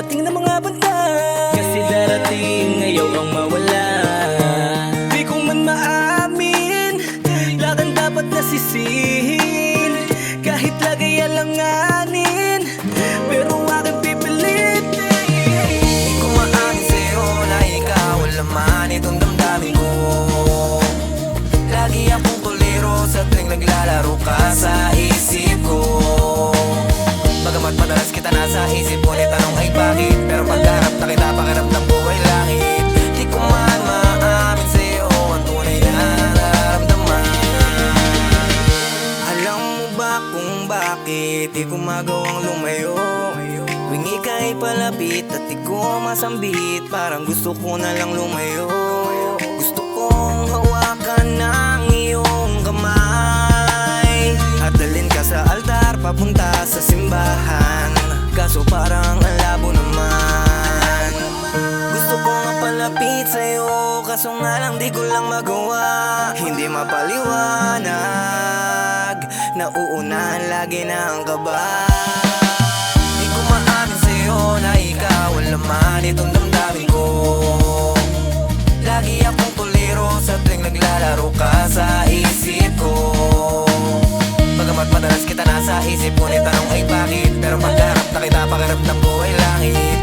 darating na mga banda. Kasi darating ngayon ang mawala. Di ko man maamin, lahat ang dapat nasisihin. Kahit lagay alanganin, pero aking pipilitin. Di ko maamin sa'yo na ikaw ang laman itong damdamin ko. Lagi akong tuliro sa tuwing naglalaro ka sa isip ko. Bagamat madalas kita nasa isip, ngunit tanong ay bakit? Pero pagharap na kita, pakiramdam ko ay langit. Di ko man maamin sa'yo ang tunay na nararamdaman. Alam mo ba kung bakit di ko magawang lumayo? Tuwing ika'y palapit at di ko masambit, parang gusto ko na lang lumayo. Gusto kong hawakan ng iyong kamay at dalhin ka sa altar papunta sa simbahan. Kaso parang ang labo naman. Gusto ko nga palapit sa'yo, kaso nga lang di ko lang magawa. Hindi mapaliwanag, nauunahan lagi na ang kaba. Di ko maamin sa'yo na ikaw ang laman itong damdamin ko. Lagi akong tuliro sa tuwing naglalaro ka sa isip ko. Bagamat madalas kita nasa isip, ngunit tanong ay bakit? Pero pagharap na kita, pakiramdam ko ay langit.